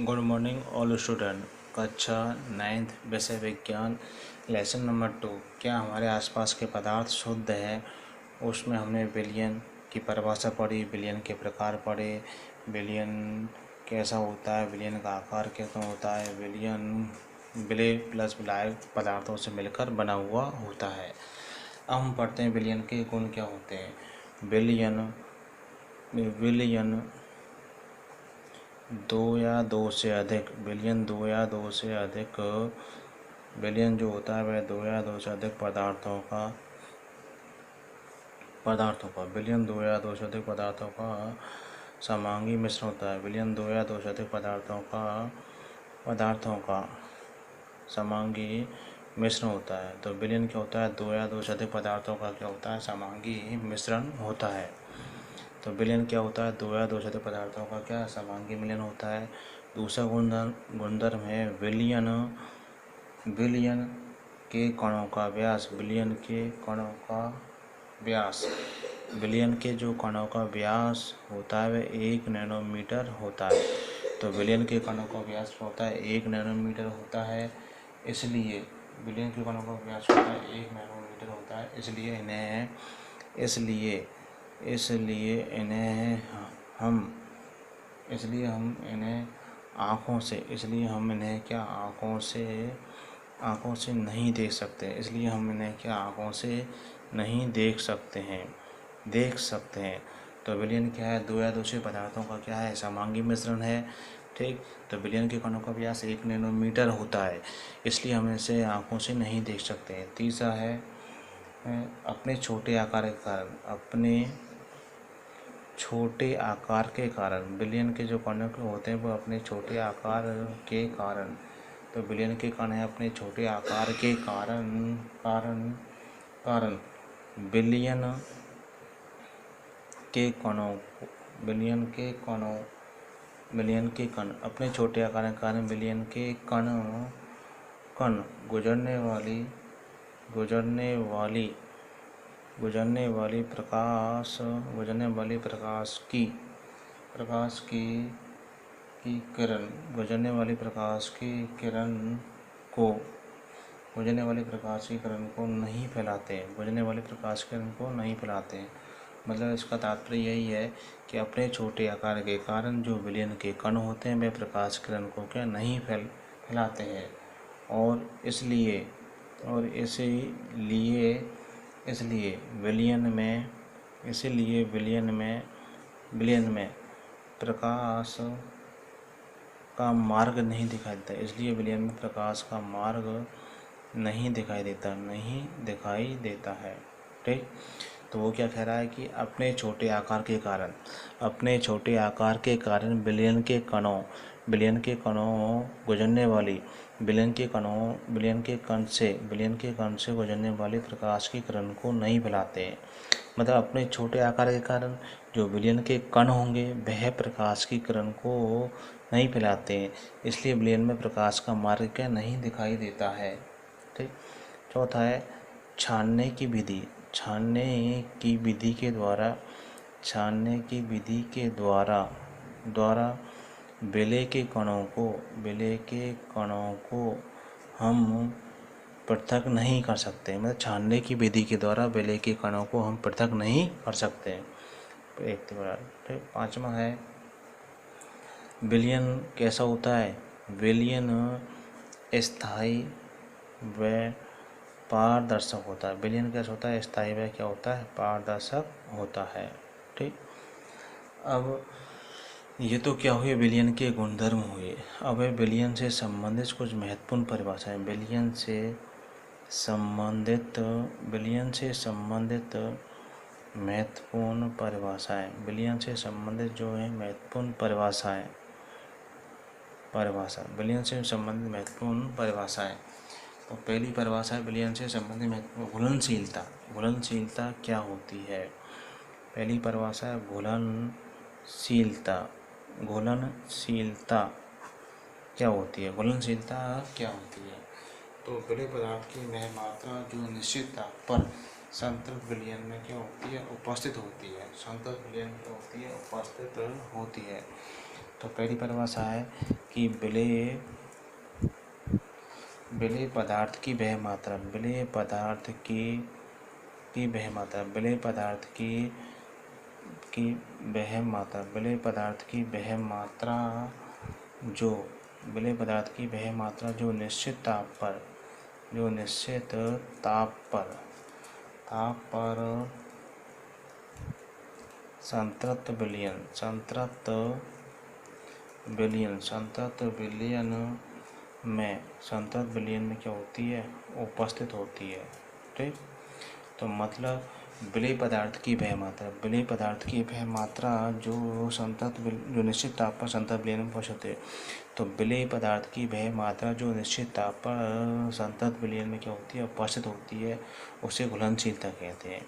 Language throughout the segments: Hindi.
Good morning all student. कक्षा 9th विषय विज्ञान लेसन नंबर 2। क्या हमारे आसपास के पदार्थ शुद्ध है। उसमें हमने विलयन की परिभाषा पढ़ी, विलयन के प्रकार पढ़े, विलयन कैसा होता है, विलयन का आकार कैसा होता है, विलयन विलय प्लस विलायक पदार्थों से मिलकर बना हुआ होता है। अब हम पढ़ते हैं विलयन के गुण क्या होते हैं। विलयन दो या दो से अधिक, विलयन दो या दो से अधिक, विलयन जो होता है वह दो या दो से अधिक विलयन दो या दो से अधिक पदार्थों का समांगी मिश्रण होता है। विलयन दो या दो से अधिक पदार्थों का समांगी मिश्रण होता है। तो विलयन क्या होता है, दो या दो से अधिक पदार्थों का क्या होता है, समांगी मिश्रण होता है। तो विलयन क्या होता है, दो या दो से अधिक पदार्थों का क्या समांगी मिलन होता है। दूसरा गुणधर्म है विलयन के कणों का व्यास। विलयन के जो कणों का व्यास होता है वह 1 नैनोमीटर होता है। तो विलयन के कणों का व्यास होता है 1 नैनोमीटर होता है। इसलिए विलयन के कणों का व्यास होता है 1 नैनोमीटर होता है। इसलिए हम इन्हें आँखों से नहीं देख सकते। इसलिए हम इन्हें क्या आँखों से नहीं देख सकते हैं। तो विलयन क्या है, दो या दो से पदार्थों का क्या है, समांगी मिश्रण है। ठीक। तो विलयन के कणों का व्यास 1 नैनोमीटर होता है, इसलिए हम इसे आँखों से नहीं देख सकते हैं। तीसरा है अपने छोटे आकार के कारण, विलयन के जो कण होते हैं वो अपने छोटे आकार के कारण, तो विलयन के कण है अपने छोटे आकार के कारण विलयन के कण अपने छोटे आकार के कारण विलयन के कण गुजरने वाली प्रकाश की किरण को नहीं फैलाते हैं। मतलब इसका तात्पर्य यही है कि अपने छोटे आकार के कारण जो विलयन के कण होते हैं वे प्रकाश किरण को क्या नहीं फैलाते हैं। और इसलिए विलयन में प्रकाश का मार्ग नहीं दिखाई देता। इसलिए विलयन में प्रकाश का मार्ग नहीं दिखाई देता है। ठीक। तो वो क्या कह रहा है कि अपने छोटे आकार के कारण विलयन के कण से गुजरने वाली प्रकाश की किरण को नहीं फैलाते हैं। मतलब अपने छोटे आकार के कारण जो विलयन के कण होंगे वह प्रकाश की किरण को नहीं फैलाते हैं, इसलिए विलयन में प्रकाश का मार्ग क्या नहीं दिखाई देता है। ठीक। चौथा है छानने की विधि के द्वारा विलय के कणों को हम पृथक नहीं कर सकते। मतलब छानने की विधि के द्वारा विलय के कणों को हम पृथक नहीं कर सकते। ठीक। पांचवा है विलयन कैसा होता है। विलयन स्थायी व पारदर्शक होता है। विलयन कैसा होता है, स्थायी व क्या होता है, पारदर्शक होता है। ठीक। अब ये तो क्या हुए, विलयन के गुणधर्म हुए। अब विलयन से संबंधित कुछ महत्वपूर्ण परिभाषाएं। विलयन से संबंधित महत्वपूर्ण जो है महत्वपूर्ण परिभाषाएं। तो पहली परिभाषा है विलयन से संबंधित महत्वपूर्ण घुलनशीलता क्या होती है। पहली परिभाषा है घुलनशीलता क्या होती है। तो विलय पदार्थ की वह मात्रा जो निश्चित ताप पर संतृप्त विलयन में क्या होती है, उपस्थित होती है। तो पहली परिभाषा है कि विलेय पदार्थ की वह मात्रा, विलेय पदार्थ की वह मात्रा, विलेय पदार्थ की वह मात्रा, विलेय पदार्थ की वह मात्रा जो विलेय पदार्थ की वह मात्रा जो निश्चित ताप पर संतृप्त विलयन में क्या होती है, उपस्थित होती है। ठीक, तो मतलब विलेय पदार्थ की वह मात्रा जो निश्चित ताप पर संतृप्त विलयन में उपस्थित है। तो विलेय पदार्थ की वह मात्रा जो निश्चित ताप पर संतृप्त विलयन में क्या होती है, उपस्थित होती है, उसे घुलनशीलता कहते हैं।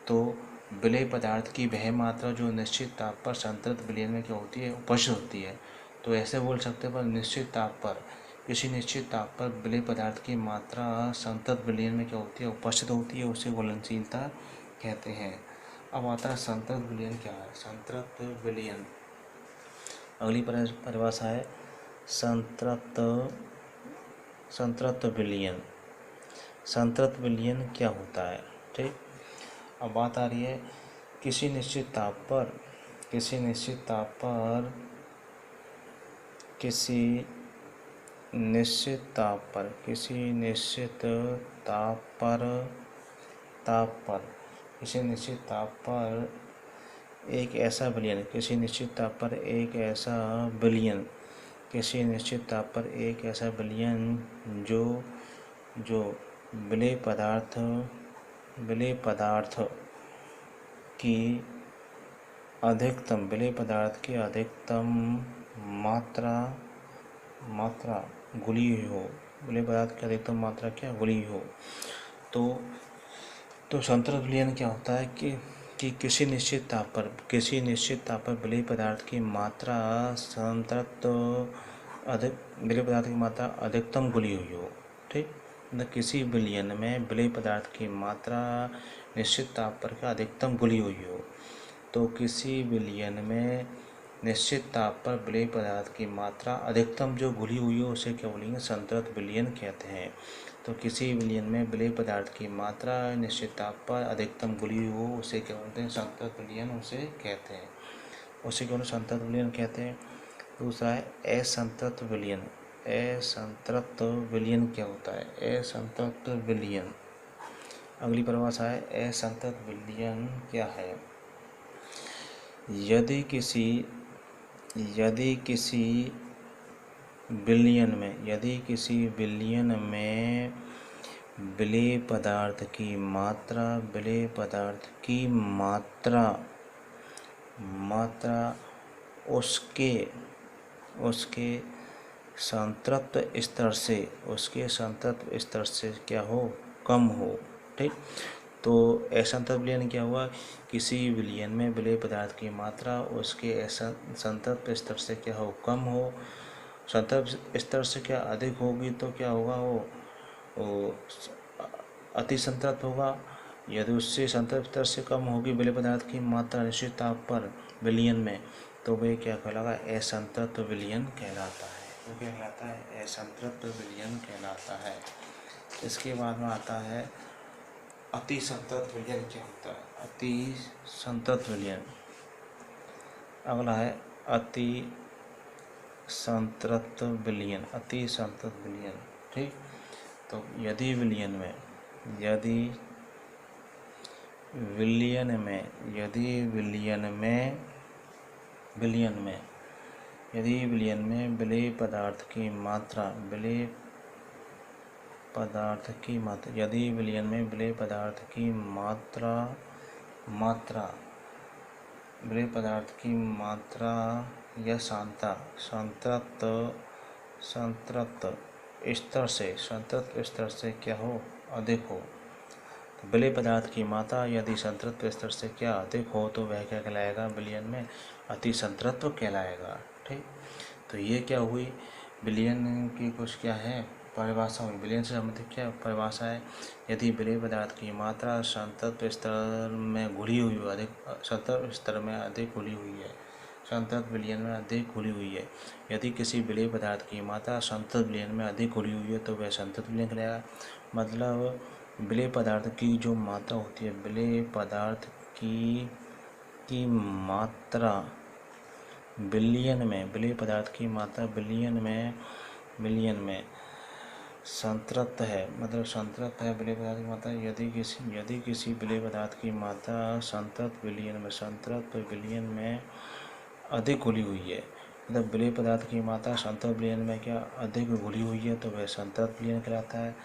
तो विलेय पदार्थ की वह मात्रा जो निश्चित ताप पर संतृप्त विलयन में क्या होती है, उपस्थित होती है। तो ऐसे बोल सकते हैं, पर निश्चित ताप पर, किसी निश्चित ताप पर विलेय पदार्थ की मात्रा संतृप्त विलयन में क्या होती है, उपस्थित होती है, उसे घुलनशीलता कहते हैं। अब आता है संतृप्त विलयन क्या है। संतृप्त विलयन, अगली परिभाषा है संतृप्त विलयन। संतृप्त विलयन क्या होता है। ठीक, अब बात आ रही है किसी निश्चित ताप पर एक ऐसा विलयन, जो विलेय पदार्थ की अधिकतम मात्रा घुली हुई हो, विलेय पदार्थ की अधिकतम मात्रा क्या घुली हुई हो। तो संतृप्त विलयन क्या होता है कि किसी निश्चित ताप पर विलेय पदार्थ की मात्रा अधिकतम घुली हुई हो। ठीक, मतलब किसी विलयन में विलेय पदार्थ की मात्रा निश्चित ताप पर क्या अधिकतम घुली हुई हो। तो किसी विलयन में निश्चित ताप पर विलेय पदार्थ की मात्रा अधिकतम जो घुली हुई हो, उसे क्या बोलेंगे, संतृप्त विलयन कहते हैं। तो किसी विलयन में विलेय पदार्थ की मात्रा निश्चित ताप पर अधिकतम घुली हुई हो, उसे क्या बोलते हैं, संतृप्त विलयन उसे कहते हैं। उसे क्यों संतृप्त विलयन कहते हैं। दूसरा है असंतृप्त विलयन। असंतृप्त विलयन क्या होता है। असंतृप्त विलयन, अगली परिभाषा है असंतृप्त विलयन क्या है। यदि किसी विलयन में विलेय पदार्थ की मात्रा उसके संतृप्त स्तर से क्या हो, कम हो। ठीक, तो असंतृप्त विलयन क्या हुआ, किसी विलयन में विलेय पदार्थ की मात्रा उसके संतृप्त स्तर से क्या हो, कम हो। संतृप्त स्तर से क्या अधिक होगी तो क्या होगा, वो अति संतृप्त होगा। यदि उससे संतृप्त स्तर से कम होगी विलेय पदार्थ की मात्रा निश्चित ताप पर विलयन में, तो वे क्या कहलाएगा, असंतृप्त विलयन कहलाता है। वो क्या कहलाता है, असंतृप्त विलयन कहलाता है। इसके बाद में आता है अति संतृप्त विलयन क्या होता है। अति संतृप्त विलयन, अगला है अति संतृप्त विलयन। ठीक, तो यदि विलयन में विलेय पदार्थ की मात्रा या संतृप्त स्तर से क्या हो, अधिक हो। तो विलेय पदार्थ की मात्रा यदि संतृप्त स्तर से क्या अधिक हो, तो वह क्या कहलाएगा, विलयन में अति संतृप्त कहलाएगा। ठीक, तो ये क्या हुई, विलयन की कुछ क्या है परिभाषा हुई। विलयन से संबंधित क्या परिभाषा है। यदि विलेय पदार्थ की मात्रा संतृप्त स्तर में घुली हुई हो, संतृप्त स्तर में अधिक घुली हुई है, संतृप्त विलयन में अधिक घुली हुई है। यदि किसी विलेय पदार्थ की मात्रा संतृप्त विलयन में अधिक घुली हुई है तो वह संतृप्त विलयन कहलाएगा। मतलब विलेय पदार्थ की जो मात्रा होती है, विलेय पदार्थ की मात्रा विलयन में, विलेय पदार्थ की मात्रा विलयन में संतृप्त है, मतलब संतृप्त है विलेय पदार्थ की मात्रा। यदि किसी विलेय पदार्थ की मात्रा संतृप्त विलयन में अधिक घुली हुई है, मतलब विलेय पदार्थ की मात्रा संतृप्त विलयन में क्या अधिक घुली हुई है तो वह संतृप्त विलयन कहलाता है।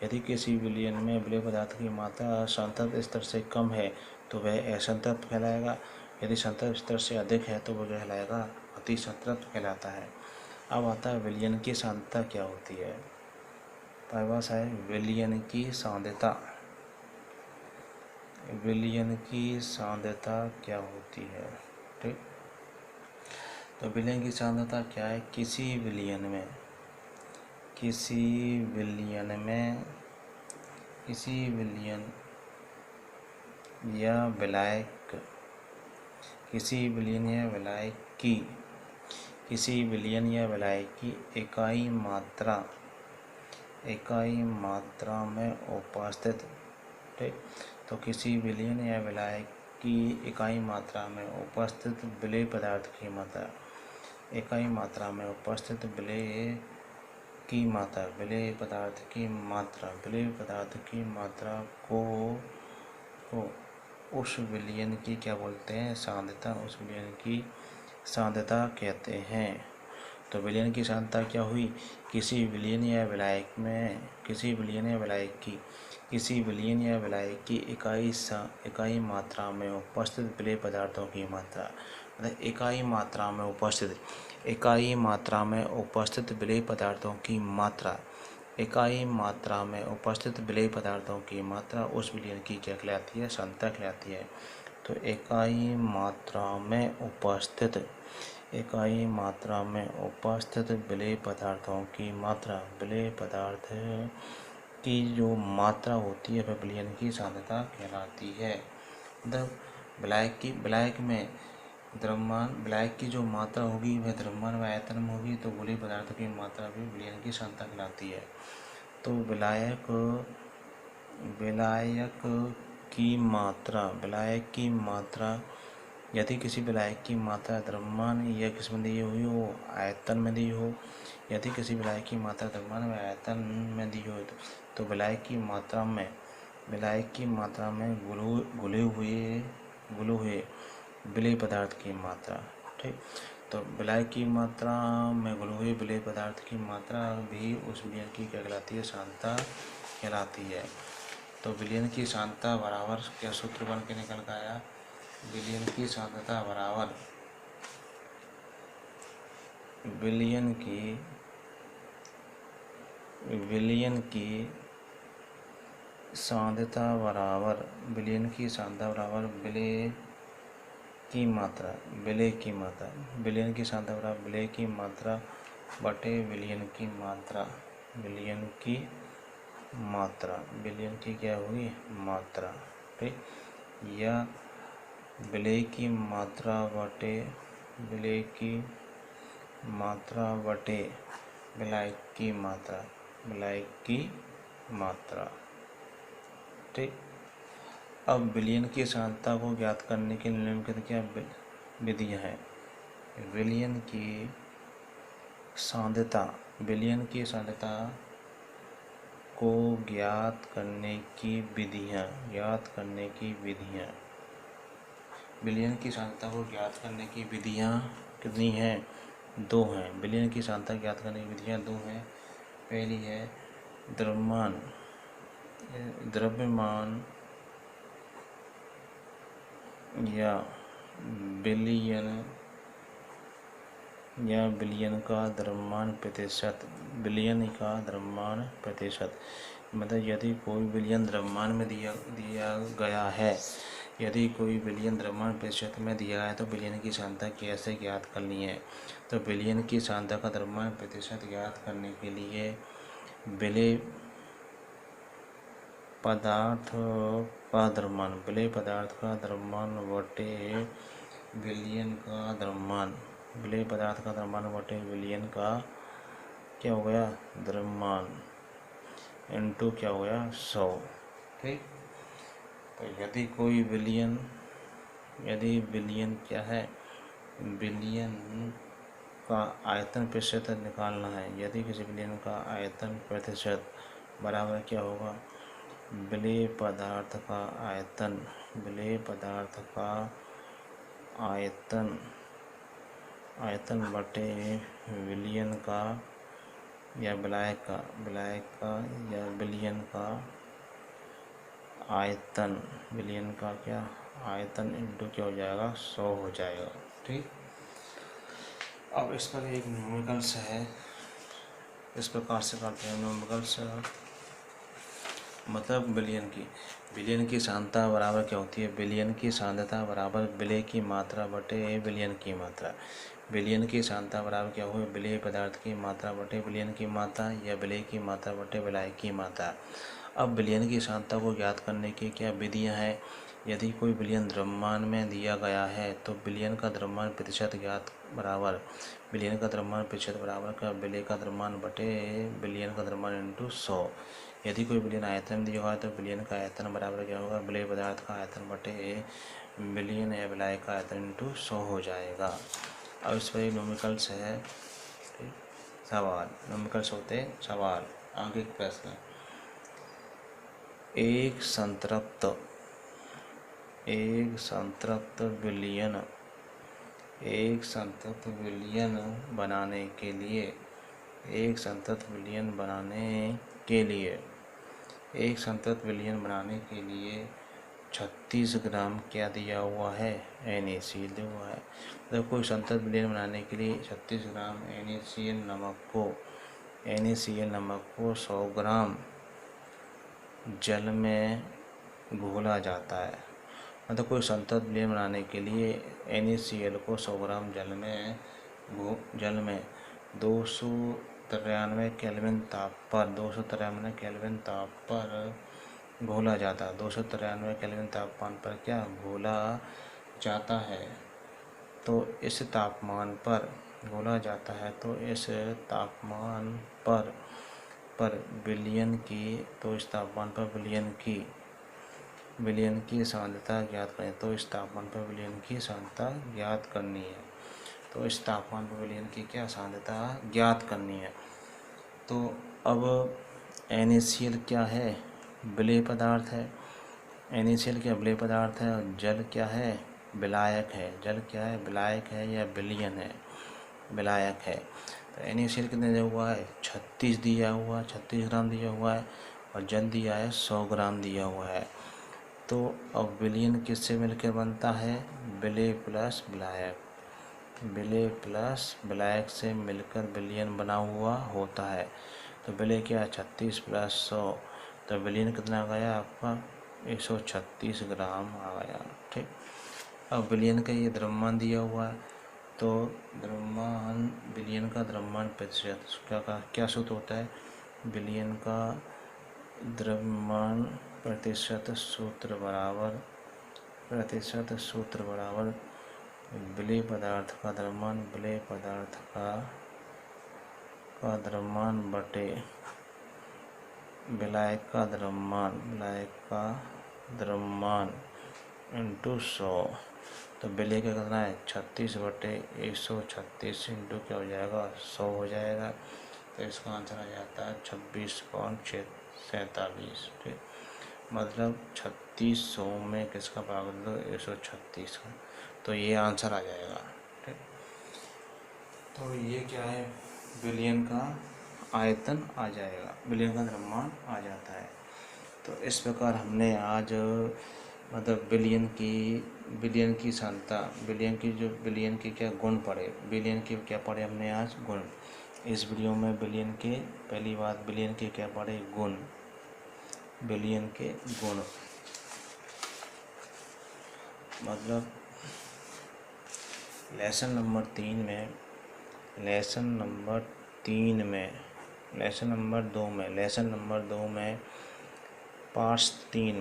यदि किसी विलयन में विलेय पदार्थ की मात्रा संतृप्त स्तर से कम है तो वह असंतृप्त कहलाएगा। यदि संतृप्त स्तर से अधिक है तो वह कहलाएगा अति संतृप्त कहलाता है। अब आता है विलयन की सांद्रता क्या होती है। परिभाषा है विलयन की सांद्रता। विलयन की सांद्रता क्या होती है, ठीक। तो विलयन की सांद्रता क्या है, किसी विलयन या विलायक की इकाई मात्रा में उपस्थित, ठीक। तो किसी विलयन या विलायक की इकाई मात्रा में उपस्थित विलेय पदार्थ की मात्रा, इकाई मात्रा में उपस्थित विलेय पदार्थ की मात्रा को उस विलयन की क्या बोलते हैं, सांद्रता। उस विलयन की सांद्रता कहते हैं। तो विलयन की सांद्रता क्या हुई, किसी विलयन या विलायक की इकाई मात्रा में उपस्थित विलेय पदार्थों की मात्रा, मतलब इकाई मात्रा में उपस्थित विलेय पदार्थों की मात्रा, इकाई मात्रा में उपस्थित विलेय पदार्थों की मात्रा उस विलयन की क्या कहलाती है, सांद्रता कहलाती है। तो इकाई मात्रा में उपस्थित विलेय पदार्थों की मात्रा, विलेय पदार्थ की जो मात्रा होती है वह विलयन की सांद्रता कहलाती है। मतलब विलायक की जो मात्रा होगी वह द्रव्यमान व आयतन में होगी, तो विलेय पदार्थ की मात्रा भी विलयन की सांद्रता कहलाती है। तो विलायक की मात्रा, यदि किसी विलायक की मात्रा द्रव्यमान या किस में दी हुई हो, आयतन में दी हो, यदि किसी विलायक की मात्रा द्रव्यमान व आयतन में दी हो तो विलायक की मात्रा में घुले हुए विलेय पदार्थ की मात्रा, ठीक। तो विलायक की मात्रा में घुले हुए विलेय पदार्थ की मात्रा भी उस विलयन की क्या कहलाती है, सांद्रता कहलाती है। तो विलयन की सांद्रता बराबर क्या सूत्र बन के निकल कर आया, विलयन की सांद्रता बराबर विलयन की सांद्रता बराबर विलय की मात्रा बटे विलयन की क्या होगी, मात्रा, ठीक। या विलय की मात्रा बटे विलायक की मात्रा, ठीक। अब विलयन की सांद्रता को ज्ञात करने के निम्नलिखित क्या विधियां हैं। विलयन की सांद्रता को ज्ञात करने की विधियां। विलयन की सांद्रता को ज्ञात करने की विधियां कितनी हैं, 2 हैं। विलयन की सांद्रता ज्ञात करने की विधियां 2 हैं। पहली है द्रव्यमान या विलयन का द्रव्यमान प्रतिशत। मतलब यदि कोई विलयन द्रव्यमान में दिया गया है, यदि कोई विलयन द्रव्यमान प्रतिशत में दिया है तो विलयन की सांद्रता कैसे ज्ञात करनी है। तो विलयन की सांद्रता का द्रव्यमान प्रतिशत ज्ञात करने के लिए विलेय पदार्थ का द्रव्यमान बटे विलयन का द्रव्यमान, विलेय पदार्थ का द्रव्यमान बटे विलयन का क्या हो गया द्रव्यमान इनटू क्या हो गया 100। ठीक, तो यदि विलयन क्या है, विलयन का आयतन प्रतिशत निकालना है, यदि किसी विलयन का आयतन प्रतिशत बराबर क्या होगा, विलेय पदार्थ का आयतन, विलेय पदार्थ का आयतन बटे विलयन का या विलायक का या विलयन का आयतन, विलयन का क्या आयतन इंटू क्या हो जाएगा 100 हो जाएगा। ठीक, अब इस पर एक न्यूमेरिकल्स है, इस प्रकार से करते हैं न्यूमेरिकल्स, मतलब विलयन की सांद्रता बराबर क्या होती है, विलयन की सांद्रता बराबर विलेय की मात्रा बटे विलयन की मात्रा। विलयन की सांद्रता बराबर क्या हुई, विलेय पदार्थ की मात्रा बटे विलयन की मात्रा या विलेय की मात्रा बटे विलायक की मात्रा। अब विलयन की सांद्रता को ज्ञात करने की क्या विधियां हैं, यदि कोई विलयन द्रव्यमान में दिया गया है तो विलयन का द्रव्यमान प्रतिशत ज्ञात बराबर विलयन का द्रव्यमान प्रतिशत बराबर का विलेय का द्रव्यमान बटे विलयन का द्रव्यमान इंटू 100। यदि कोई विलयन आयतन में दिया हुआ है तो विलयन का आयतन बराबर क्या होगा, विलेय पदार्थ का आयतन बटे विलयन या विलायक का आयतन इंटू 100 हो जाएगा। अब इस पर न्यूमेरिकल्स है, ठीक, सवाल न्यूमेरिकल्स होते सवाल। आगे का प्रश्न, एक संतृप्त विलयन बनाने के लिए 36 ग्राम क्या दिया हुआ है, NaCl दिया हुआ है। मतलब कोई संतृप्त विलयन बनाने के लिए 36 ग्राम NaCl नमक को 100 ग्राम जल में घोला जाता है। मतलब कोई संतृप्त विलयन बनाने के लिए NaCl को 100 ग्राम जल में 293 केल्विन ताप पर घोला जाता है। 293 केल्विन तापमान पर क्या घोला जाता है, तो इस तापमान पर घोला जाता है, तो इस तापमान पर विलयन की सांद्रता ज्ञात करें। तो इस तापमान पर विलयन की सांद्रता ज्ञात करनी है, तो इस तापमान पर विलयन की क्या सांद्रता ज्ञात करनी है। तो अब NaCl क्या है, विलेय पदार्थ है। NaCl क्या विलेय पदार्थ है, और जल क्या है विलायक है। जल क्या है विलायक है या विलयन है, विलायक है। तो NaCl कितने दिया हुआ है, 36 ग्राम दिया हुआ है, और जल दिया है 100 ग्राम दिया हुआ है। तो अब विलयन किससे मिलकर बनता है, विलेय प्लस विलायक से मिलकर विलयन बना हुआ होता है। तो विलेय क्या है 36 + 100, तो विलयन कितना आ गया आपका 136 ग्राम आ गया। ठीक, अब विलयन का ये द्रव्यमान दिया हुआ है, तो विलयन का द्रव्यमान प्रतिशत क्या सूत्र होता है, विलयन का द्रव्यमान प्रतिशत सूत्र बराबर विलेय पदार्थ का द्रव्यमान बटे विलायक का द्रव्यमान इंटू 100। तो विलेय का कितना है 36/136 इंटू क्या हो जाएगा 100 हो जाएगा। तो इसका आंसर आ जाता है 26.47। ठीक, मतलब 3600 में किसका भाग दो 136 का, तो ये आंसर आ जाएगा। ठीक, तो ये क्या है, विलयन का आयतन आ जाएगा, विलयन का द्रव्यमान आ जाता है। तो इस प्रकार हमने आज मतलब विलयन की सांद्रता, विलयन के क्या गुण पढ़े, विलयन के क्या पढ़े हमने आज गुण। इस वीडियो में विलयन के पहली बात विलयन के क्या पढ़े गुण, विलयन के गुण मतलब लेसन नंबर 2 में पार्ट 3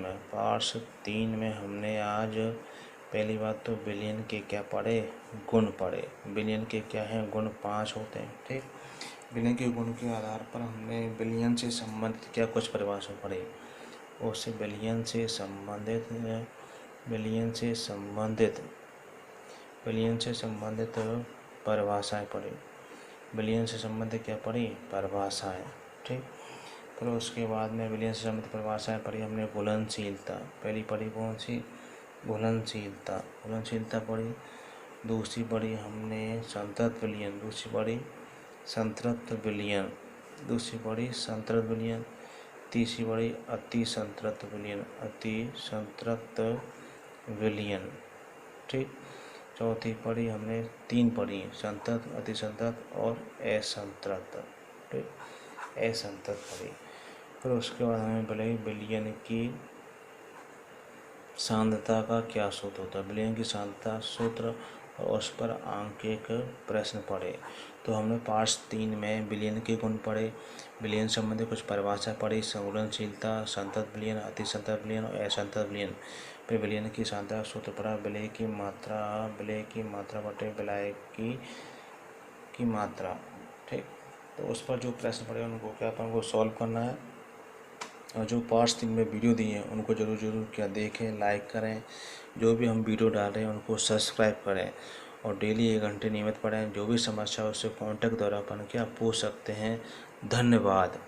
में हमने आज पहली बात तो बिलियन के क्या पढ़े, गुण पढ़े। बिलियन के क्या हैं गुण, 5 होते हैं। ठीक, बिलियन के गुण के आधार पर हमने बिलियन से संबंधित क्या कुछ परिभाषा पढ़ी, उससे बिलियन से संबंधित परिभाषाएं पढ़ी। बिलियन से संबंधित क्या पढ़ी, परिभाषाएं। ठीक, फिर उसके बाद में बिलियन से संबंधित परिभाषाएं पढ़ी हमने। घुलनशीलता पहली पढ़ी, कौन सी, घुलनशीलता पढ़ी। दूसरी पढ़ी हमने संतृप्त विलयन, दूसरी पढ़ी संतृप्त विलयन, तीसरी पढ़ी अति संतृप्त विलयन। ठीक, चौथी पढ़ी हमने, 3 पढ़ी, संतृप्त, अति संतृप्त और असंतृप्त। ठीक, असंतृप्त पढ़ी। फिर उसके बाद हमें बोले विलयन की सांद्रता का क्या सूत्र होता है, विलयन की सांद्रता सूत्र और उस पर अंक एक प्रश्न पढ़े। तो हमने पार्ट 3 में विलयन के गुण पढ़े, विलयन संबंधी कुछ परिभाषा पढ़ी, घुलनशीलता, संतृप्त विलयन, अति संतृप्त विलयन और असंतृप्त विलयन। फिर विलयन की सांद्रता सूत्र पढ़ा, विलय की मात्रा बटे विलय की मात्रा। ठीक, तो उस पर जो प्रश्न पड़े उनको क्या अपन को सॉल्व करना है। और जो पार्ट 3 में वीडियो दिए हैं उनको जरूर क्या देखें, लाइक करें, जो भी हम वीडियो डाल रहे हैं उनको सब्सक्राइब करें और डेली 1 घंटे नियमित पढ़ें। जो भी समस्या है उससे कॉन्टैक्ट द्वारा अपन क्या पूछ सकते हैं। धन्यवाद।